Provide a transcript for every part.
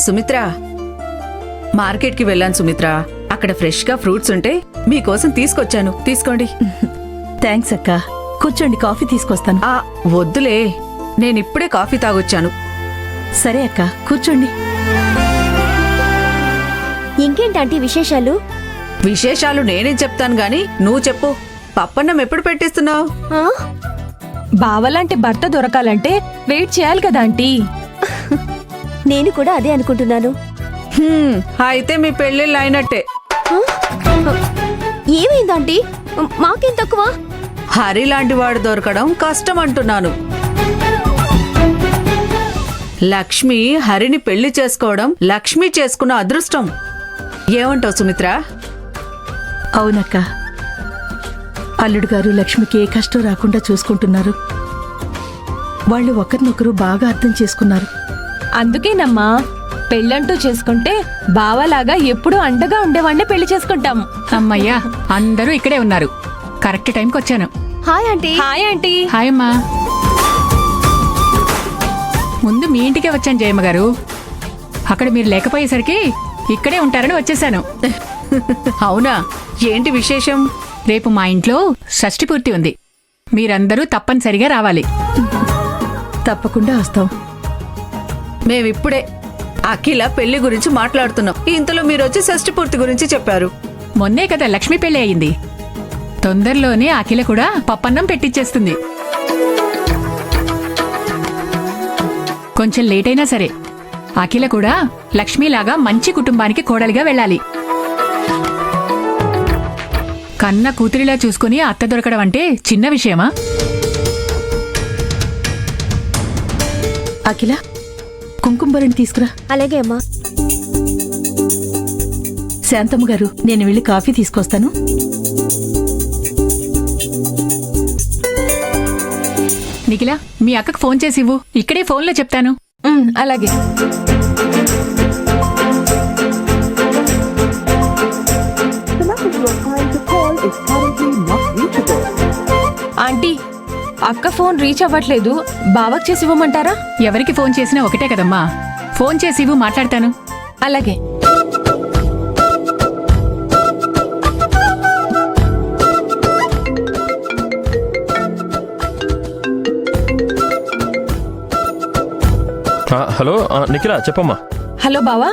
సుమిత్ర, మార్కెట్కి వెళ్ళాను సుమిత్ర. అక్కడ ఫ్రెష్గా ఫ్రూట్స్ ఉంటే మీకోసం తీసుకొచ్చాను, తీసుకోండి. థ్యాంక్స్ అక్క. కూర్చోండి, కాఫీ తీసుకొస్తాను. వద్దులే, నేనిప్పుడే కాఫీ తాగొచ్చాను. సరే అక్క, కూర్చోండి. ఇంకేంటంటే విశేషాలు? విశేషాలు నేనేం చెప్తాను గాని నువ్వు చెప్పు. పప్పన్నం ఎప్పుడు పెట్టిస్తున్నావు? బావలాంటి భర్త దొరకాలంటే వెయిట్ చేయాలి కదా ఆంటీ. నేను కూడా అదే అనుకుంటున్నాను. అయితే మీ పెళ్ళిళ్ళు అయినట్టే. ఏమైందంటీ? మాకేం తక్కువ? హరి లాంటి వాడు దొరకడం కష్టం అంటున్నాను. లక్ష్మి హరిని పెళ్లి చేసుకోవడం లక్ష్మి చేసుకున్న అదృష్టం. ఏమంటావు సుమిత్ర? అవునక్క, అల్లుడు గారు లక్ష్మికి ఏ కష్టం రాకుండా చూసుకుంటున్నారు. వాళ్ళు ఒకరినొకరు బాగా అర్థం చేసుకున్నారు. అందుకేనమ్మా పెళ్ళంటూ చేసుకుంటే బావలాగా ఎప్పుడూ అండగా ఉండేవాడిని పెళ్లి చేసుకుంటాం. అమ్మయ్యా, అందరూ ఇక్కడే ఉన్నారు. కరెక్ట్ టైంకి వచ్చాను. Hi aunty. Hi aunty. Hi అమ్మా. ముందు మీ ఇంటికే వచ్చాను జయమ్మ గారు. అక్కడ మీరు లేకపోయేసరికి ఇక్కడే ఉంటారని వచ్చేసాను. అవునా? ఏంటి విశేషం? రేపు మా ఇంట్లో షష్ఠి పూర్తి ఉంది. మీరందరూ తప్పనిసరిగా రావాలి. తప్పకుండా వస్తాం. మేమిప్పుడే అఖిల పెళ్లి గురించి మాట్లాడుతున్నాం. ఇంతలో మీరొచ్చి షష్ఠి పూర్తి గురించి చెప్పారు. మొన్నే కదా లక్ష్మి పెళ్లి అయింది. తొందరలోనే అఖిల కూడా పప్పన్నం పెట్టిచ్చేస్తుంది. కొంచెం లేట్ అయినా సరే అఖిల కూడా లక్ష్మీలాగా మంచి కుటుంబానికి కోడలిగా వెళ్ళాలి. కన్న కూతురిలా చూసుకుని అత్త దొరకడం అంటే చిన్న విషయమా? అఖిల, కుంకుమబరిని తీసుకురా. అలాగే అమ్మా. శాంతమ్మ గారు, నేను వెళ్ళి కాఫీ తీసుకొస్తాను. నిఖిల, మీ అక్కకు ఫోన్ చేసి ఇవ్వు. ఇక్కడే ఫోన్లో చెప్తాను. అలాగే. ఆంటీ, అక్క ఫోన్ రీచ్ అవ్వట్లేదు. బావకు చేసి ఇవ్వమంటారా? ఎవరికి ఫోన్ చేసినా ఒకటే కదమ్మా. ఫోన్ చేసి ఇవ్వు, మాట్లాడతాను. అలాగే. హలో నిఖిల, చెప్పమ్మా. హలో బావా,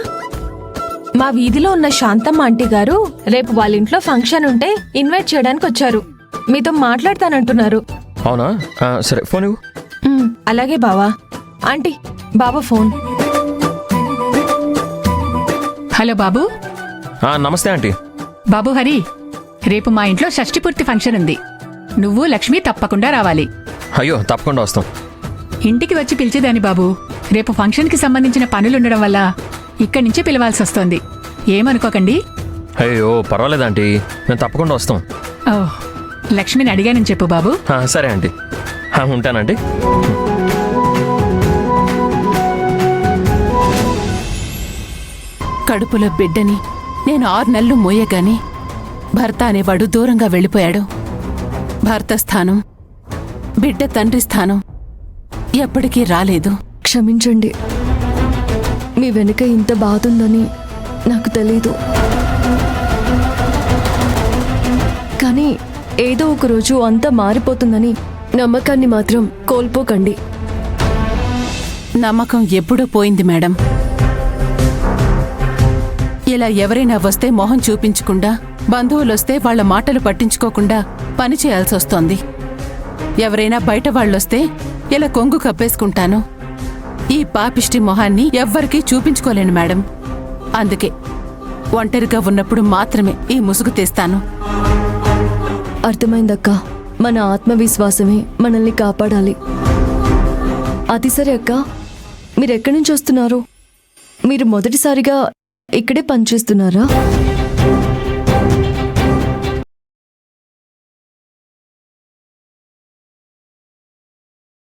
మా వీధిలో ఉన్న శాంతమ్మ ఆంటీ గారు రేపు వాళ్ళ ఇంట్లో ఫంక్షన్ ఉంటే ఇన్వైట్ చేయడానికి వచ్చారు. మీతో మాట్లాడతానంటున్నారు. అవునా? సరే, ఫోన్ ఇవ్వు. అలాగే బావా. ఆంటీ, బాబా ఫోన్. హలో బాబు. నమస్తే ఆంటీ. బాబు హరి, రేపు మా ఇంట్లో షష్ఠి పూర్తి ఫంక్షన్ ఉంది. నువ్వు లక్ష్మి తప్పకుండా రావాలి. అయ్యో, తప్పకుండా వస్తాం. ఇంటికి వచ్చి పిలిచేదాని బాబు. రేపు ఫంక్షన్కి సంబంధించిన పనులుండడం వల్ల ఇక్కడి నుంచే పిలవాల్సి వస్తోంది. ఏమనుకోకండి. అయ్యో, పర్వాలేదు ఆంటీ, మేము తప్పకుండా వస్తాం. ఓహ్, లక్ష్మిని అడిగానని చెప్పు బాబు. సరే ఆంటీ, ఉంటానంటీ. కడుపులో బిడ్డని నేను 6 నెలలు మోయగాని భర్త అనేవాడు దూరంగా వెళ్ళిపోయాడు. భర్త స్థానం, బిడ్డ తండ్రి స్థానం ఎప్పటికీ రాలేదు. క్షమించండి, మీ వెనుక ఇంత బాధ ఉందని నాకు తెలీదు. కానీ ఏదో ఒక రోజు అంతా మారిపోతుందని నమ్మకాన్ని మాత్రం కోల్పోకండి. నమ్మకం ఎప్పుడూ పోయింది మేడం. ఇలా ఎవరైనా వస్తే మొహం చూపించకుండా, బంధువులొస్తే వాళ్ల మాటలు పట్టించుకోకుండా పని చేయాల్సొస్తోంది. ఎవరైనా బయట వాళ్ళొస్తే ఇలా కొంగు కప్పేసుకుంటాను. ఈ పాపిష్టి మొహాన్ని ఎవ్వరికీ చూపించుకోలేను మేడం. అందుకే ఒంటరిగా ఉన్నప్పుడు మాత్రమే ఈ ముసుగు తీస్తాను. అర్థమైందక్క, మన ఆత్మవిశ్వాసమే మనల్ని కాపాడాలి. అది సరే అక్క, మీరెక్కడి నుంచి వస్తున్నారు? మీరు మొదటిసారిగా ఇక్కడే పనిచేస్తున్నారా?